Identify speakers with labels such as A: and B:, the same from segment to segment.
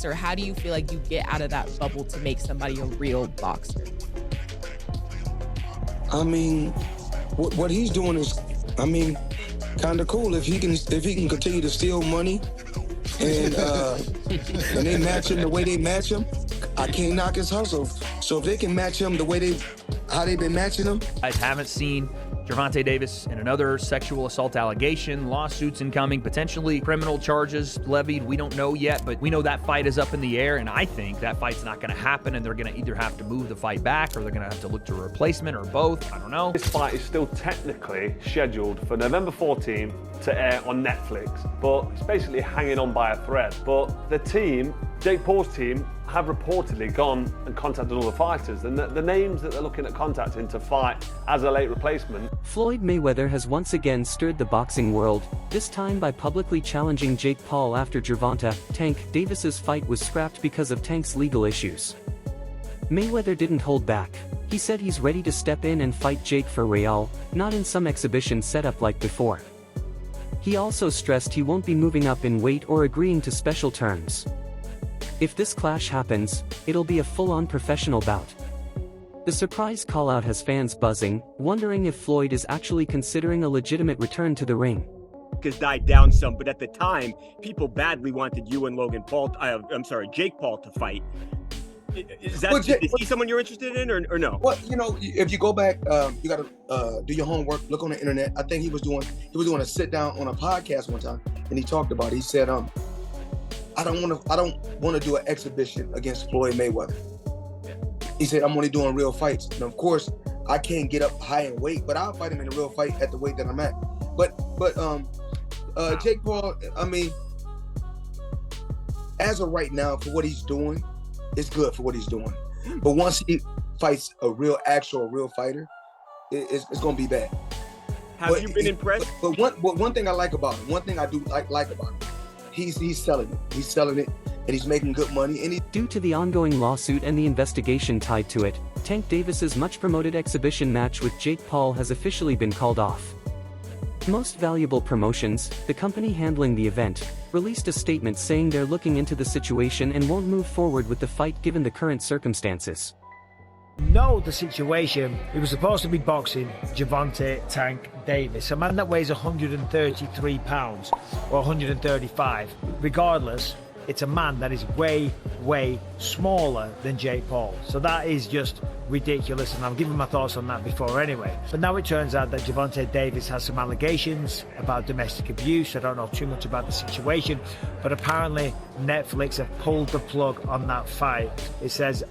A: boxer? How do you feel like you get out of that bubble to make somebody a real boxer?
B: I mean, what he's doing is, I mean, kind of cool. If he can continue to steal money and they match him the way they match him, I can't knock his hustle. So if they can match him the way how they've been matching him.
C: I haven't seen Gervonta Davis in another sexual assault allegation, lawsuits incoming, potentially criminal charges levied. We don't know yet, but we know that fight is up in the air, and I think that fight's not going to happen, and they're going to either have to move the fight back or they're going to have to look to a replacement or both. I don't know.
D: This fight is still technically scheduled for November 14 to air on Netflix, but it's basically hanging on by a thread. But the team, Jake Paul's team, have reportedly gone and contacted all the fighters, and the names that they're looking at contacting to fight as a late replacement.
E: Floyd Mayweather has once again stirred the boxing world, this time by publicly challenging Jake Paul after Gervonta Tank Davis's fight was scrapped because of Tank's legal issues. Mayweather didn't hold back. He said he's ready to step in and fight Jake for real, not in some exhibition setup like before. He also stressed he won't be moving up in weight or agreeing to special terms. If this clash happens, it'll be a full-on professional bout. The surprise call-out has fans buzzing, wondering if Floyd is actually considering a legitimate return to the ring.
F: Has died down some, but at the time, people badly wanted you and Jake Paul to fight. Is he someone you're interested in, or no?
B: Well, you know, if you go back, you got to do your homework, look on the internet. I think he was doing a sit down on a podcast one time, and he talked about it. He said, I don't want to do an exhibition against Floyd Mayweather. He said, I'm only doing real fights. And of course, I can't get up high in weight, but I'll fight him in a real fight at the weight that I'm at. But Jake Paul, I mean, as of right now, for what he's doing, it's good for what he's doing. But once he fights a real fighter, it's going to be bad.
F: Have you been impressed?
B: But one thing I like about him, one thing I do like about him, he's selling it. He's selling it, and he's making good money. And
E: due to the ongoing lawsuit and the investigation tied to it, Tank Davis's much-promoted exhibition match with Jake Paul has officially been called off. Most Valuable Promotions, the company handling the event, released a statement saying they're looking into the situation and won't move forward with the fight given the current circumstances.
G: Know the situation. He was supposed to be boxing Gervonta Tank Davis, a man that weighs 133 pounds or 135. Regardless, it's a man that is way smaller than Jake Paul. So that is just ridiculous, and I've given my thoughts on that before anyway. But now it turns out that Gervonta Davis has some allegations about domestic abuse. I don't know too much about the situation, but apparently Netflix have pulled the plug on that fight. It says,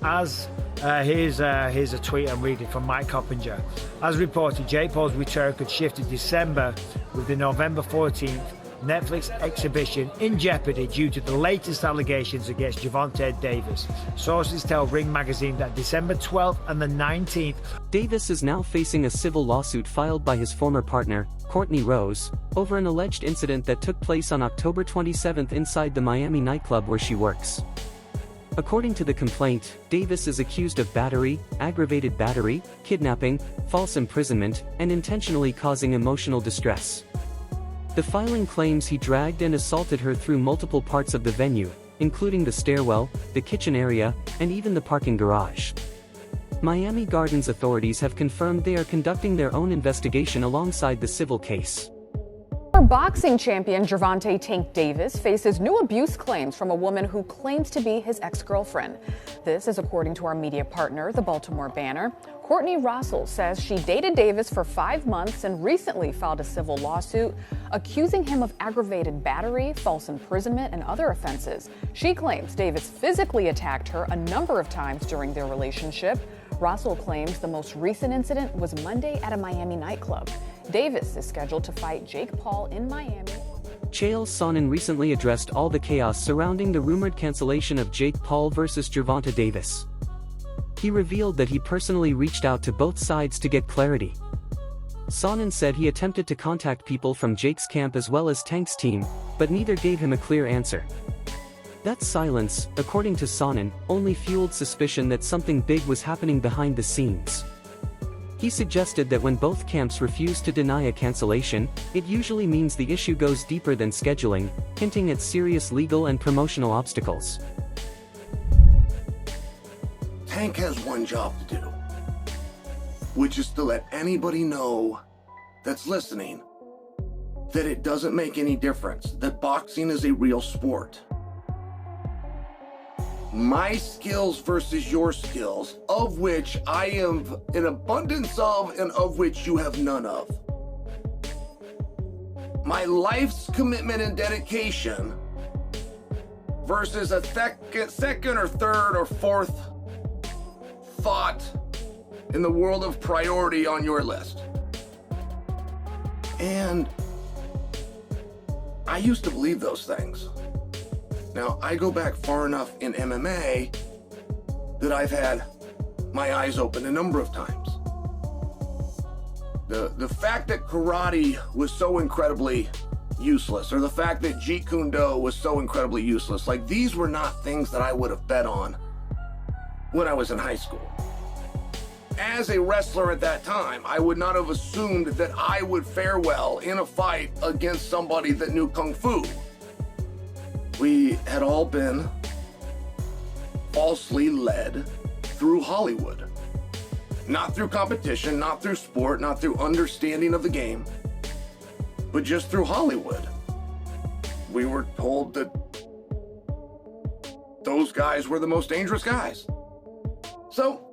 G: here's a tweet I'm reading from Mike Coppinger. As reported, Jake Paul's return could shift to December, with the November 14th Netflix exhibition in jeopardy due to the latest allegations against Gervonta Davis. Sources tell Ring magazine that December 12th and the 19th.
E: Davis is now facing a civil lawsuit filed by his former partner, Courtney Rose, over an alleged incident that took place on October 27th inside the Miami nightclub where she works. According to the complaint, Davis is accused of battery, aggravated battery, kidnapping, false imprisonment, and intentionally causing emotional distress. The filing claims he dragged and assaulted her through multiple parts of the venue, including the stairwell, the kitchen area, and even the parking garage. Miami Gardens authorities have confirmed they are conducting their own investigation alongside the civil case.
H: Former boxing champion Gervonta Tank Davis faces new abuse claims from a woman who claims to be his ex-girlfriend. This is according to our media partner, the Baltimore Banner. Courtney Russell says she dated Davis for 5 months and recently filed a civil lawsuit accusing him of aggravated battery, false imprisonment, and other offenses. She claims Davis physically attacked her a number of times during their relationship. Russell claims the most recent incident was Monday at a Miami nightclub. Davis is scheduled to fight Jake Paul in Miami.
E: Chael Sonnen recently addressed all the chaos surrounding the rumored cancellation of Jake Paul versus Gervonta Davis. He revealed that he personally reached out to both sides to get clarity. Sonnen said he attempted to contact people from Jake's camp as well as Tank's team, but neither gave him a clear answer. That silence, according to Sonnen, only fueled suspicion that something big was happening behind the scenes. He suggested that when both camps refuse to deny a cancellation, it usually means the issue goes deeper than scheduling, hinting at serious legal and promotional obstacles.
I: Tank has one job to do, which is to let anybody know that's listening that it doesn't make any difference, that boxing is a real sport. My skills versus your skills, of which I have an abundance of and of which you have none of. My life's commitment and dedication versus a second or third or fourth thought in the world of priority on your list. And I used to believe those things. Now, I go back far enough in MMA that I've had my eyes open a number of times. The fact that karate was so incredibly useless, or the fact that Jeet Kune Do was so incredibly useless, like these were not things that I would have bet on when I was in high school. As a wrestler at that time, I would not have assumed that I would fare well in a fight against somebody that knew Kung Fu. We had all been falsely led through Hollywood. Not through competition, not through sport, not through understanding of the game, but just through Hollywood. We were told that those guys were the most dangerous guys. So,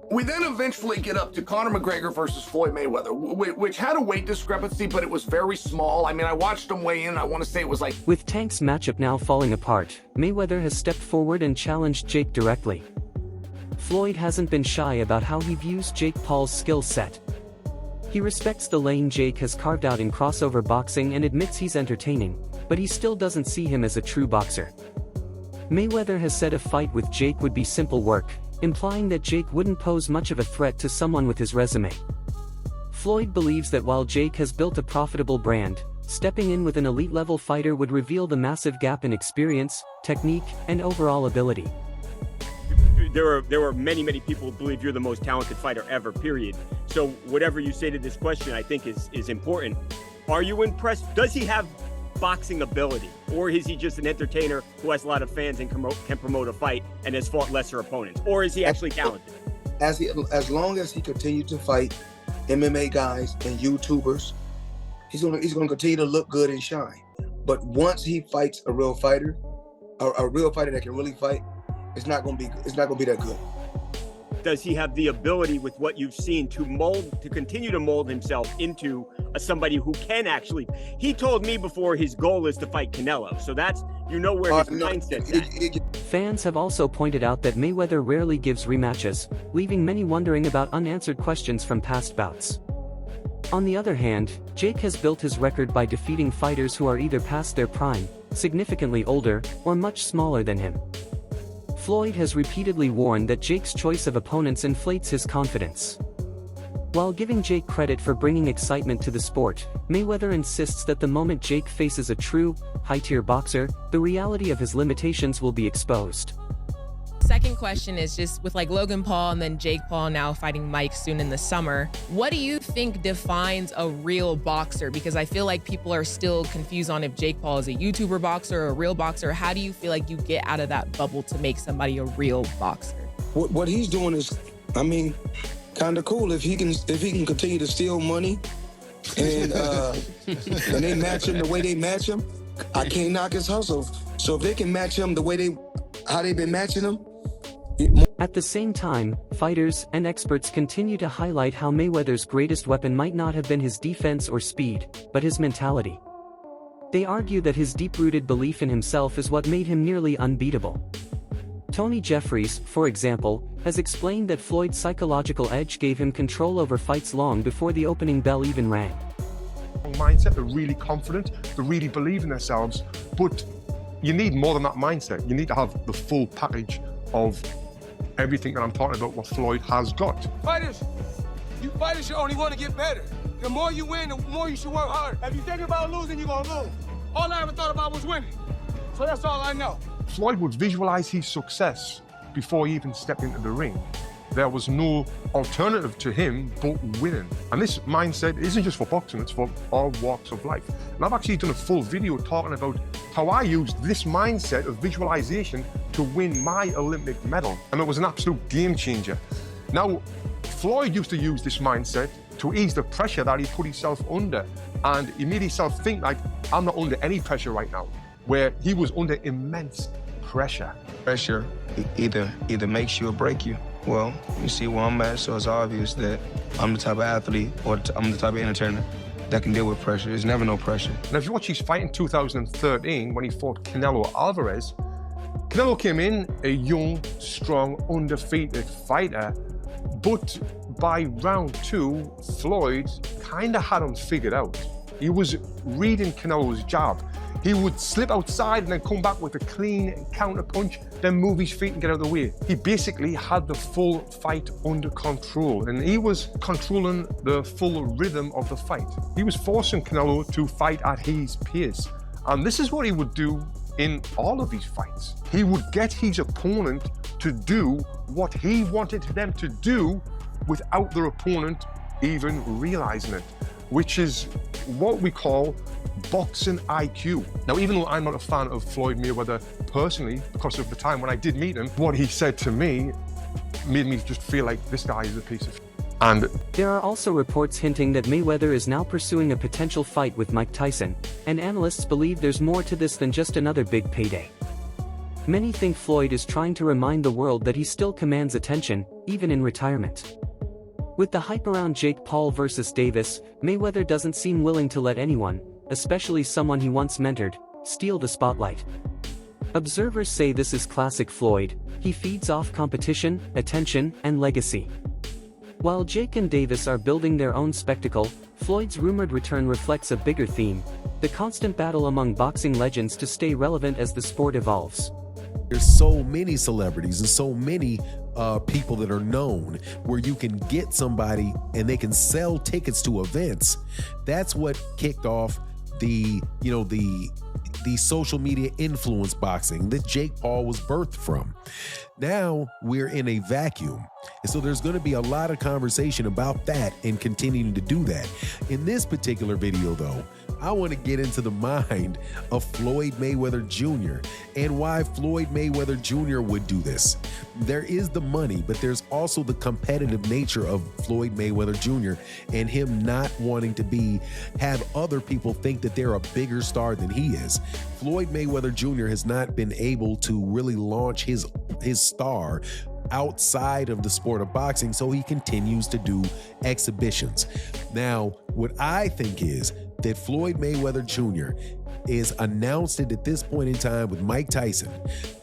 I: we then eventually get up to Conor McGregor versus Floyd Mayweather, which had a weight discrepancy, but it was very small. I mean, I watched him weigh in, I want to say it was like...
E: With Tank's matchup now falling apart, Mayweather has stepped forward and challenged Jake directly. Floyd hasn't been shy about how he views Jake Paul's skill set. He respects the lane Jake has carved out in crossover boxing and admits he's entertaining, but he still doesn't see him as a true boxer. Mayweather has said a fight with Jake would be simple work, implying that Jake wouldn't pose much of a threat to someone with his resume. Floyd believes that while Jake has built a profitable brand, stepping in with an elite-level fighter would reveal the massive gap in experience, technique, and overall ability.
F: There are many people who believe you're the most talented fighter ever, period. So whatever you say to this question, I think is important. Are you impressed? Does he have boxing ability, or is he just an entertainer who has a lot of fans and can promote a fight and has fought lesser opponents, or is he actually talented?
B: As long as he continues to fight MMA guys and YouTubers, he's gonna continue to look good and shine. But once he fights a real fighter, a real fighter that can really fight, it's not gonna be that good.
F: Does he have the ability, with what you've seen, to continue to mold himself into somebody who can actually? He told me before his goal is to fight Canelo, so that's, you know, where his mindset's at.
E: Fans have also pointed out that Mayweather rarely gives rematches, leaving many wondering about unanswered questions from past bouts. On the other hand, Jake has built his record by defeating fighters who are either past their prime, significantly older, or much smaller than him. Floyd has repeatedly warned that Jake's choice of opponents inflates his confidence. While giving Jake credit for bringing excitement to the sport, Mayweather insists that the moment Jake faces a true, high-tier boxer, the reality of his limitations will be exposed.
A: Second question is just with like Logan Paul and then Jake Paul now fighting Mike soon in the summer. What do you think defines a real boxer? Because I feel like people are still confused on if Jake Paul is a YouTuber boxer or a real boxer. How do you feel like you get out of that bubble to make somebody a real boxer?
B: What he's doing is, I mean, kind of cool. If he can continue to steal money and they match him the way they match him, I can't knock his hustle. So if they can match him the way how they've been matching him.
E: At the same time, fighters and experts continue to highlight how Mayweather's greatest weapon might not have been his defense or speed, but his mentality. They argue that his deep-rooted belief in himself is what made him nearly unbeatable. Tony Jeffries, for example, has explained that Floyd's psychological edge gave him control over fights long before the opening bell even rang.
J: Mindset, they're really confident, they really believe in themselves, but you need more than that mindset. You need to have the full package of everything that I'm talking about, what Floyd has got.
K: Fighters should only want to get better. The more you win, the more you should work hard. If you think about losing, you're going to lose. All I ever thought about was winning. So that's all I know.
J: Floyd would visualize his success before he even stepped into the ring. there was no alternative to him but winning. And this mindset isn't just for boxing, it's for all walks of life. And I've actually done a full video talking about how I used this mindset of visualization to win my Olympic medal. And it was an absolute game changer. Now, Floyd used to use this mindset to ease the pressure that he put himself under. And he made himself think like, I'm not under any pressure right now, where he was under immense pressure.
L: Pressure either makes you or break you. Well, you see where I'm at, so it's obvious that I'm the type of athlete or I'm the type of entertainer that can deal with pressure. There's never no pressure.
J: Now, if you watch his fight in 2013 when he fought Canelo Alvarez, Canelo came in a young, strong, undefeated fighter, but by round 2, Floyd kind of had him figured out. He was reading Canelo's jab. He would slip outside and then come back with a clean counter punch, then move his feet and get out of the way. He basically had the full fight under control, and he was controlling the full rhythm of the fight. He was forcing Canelo to fight at his pace. And this is what he would do in all of these fights. He would get his opponent to do what he wanted them to do without their opponent even realizing it, which is what we call boxing IQ. Now, even though I'm not a fan of Floyd Mayweather personally, because of the time when I did meet him, what he said to me made me just feel like this guy is a piece of shit. And
E: there are also reports hinting that Mayweather is now pursuing a potential fight with Mike Tyson, and analysts believe there's more to this than just another big payday. Many think Floyd is trying to remind the world that he still commands attention, even in retirement. With the hype around Jake Paul versus Davis, Mayweather doesn't seem willing to let anyone, especially someone he once mentored, steal the spotlight. Observers say this is classic Floyd. He feeds off competition, attention, and legacy. While Jake and Davis are building their own spectacle, Floyd's rumored return reflects a bigger theme: the constant battle among boxing legends to stay relevant as the sport evolves.
M: There's so many celebrities and so many people that are known where you can get somebody and they can sell tickets to events. That's what kicked off the social media influence boxing that Jake Paul was birthed from. Now we're in a vacuum. And so there's going to be a lot of conversation about that and continuing to do that. In this particular video, though, I want to get into the mind of Floyd Mayweather Jr. and why Floyd Mayweather Jr. would do this. There is the money, but there's also the competitive nature of Floyd Mayweather Jr. and him not wanting to have other people think that they're a bigger star than he is. Floyd Mayweather Jr. has not been able to really launch his star outside of the sport of boxing, so he continues to do exhibitions. Now, what I think is that Floyd Mayweather Jr. is announced it at this point in time with Mike Tyson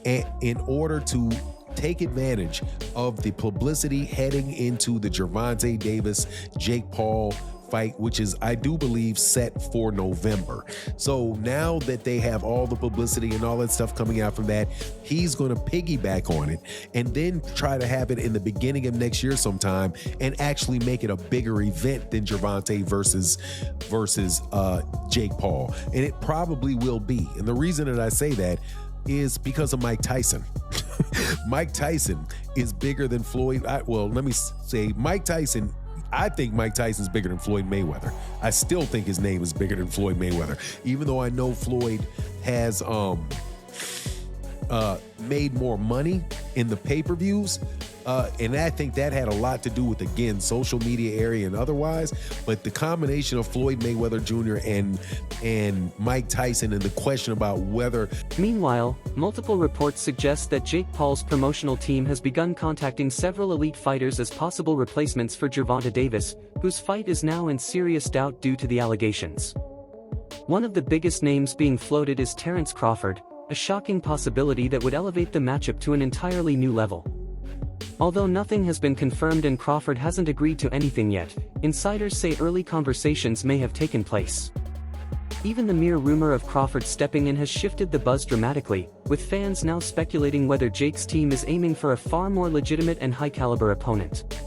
M: in order to take advantage of the publicity heading into the Gervonta Davis, Jake Paul fight, which is, I do believe, set for November. So now that they have all the publicity and all that stuff coming out from that, he's going to piggyback on it and then try to have it in the beginning of next year sometime and actually make it a bigger event than Gervonta versus Jake Paul. And it probably will be. And the reason that I say that is because of Mike Tyson. Mike Tyson is bigger than Floyd. Let me say Mike Tyson. I think Mike Tyson's bigger than Floyd Mayweather. I still think his name is bigger than Floyd Mayweather, even though I know Floyd has made more money in the pay-per-views. And I think that had a lot to do with, again, social media area and otherwise. But the combination of Floyd Mayweather Jr. and Mike Tyson and the question about whether...
E: Meanwhile, multiple reports suggest that Jake Paul's promotional team has begun contacting several elite fighters as possible replacements for Gervonta Davis, whose fight is now in serious doubt due to the allegations. One of the biggest names being floated is Terence Crawford, a shocking possibility that would elevate the matchup to an entirely new level. Although nothing has been confirmed and Crawford hasn't agreed to anything yet, insiders say early conversations may have taken place. Even the mere rumor of Crawford stepping in has shifted the buzz dramatically, with fans now speculating whether Jake's team is aiming for a far more legitimate and high-caliber opponent.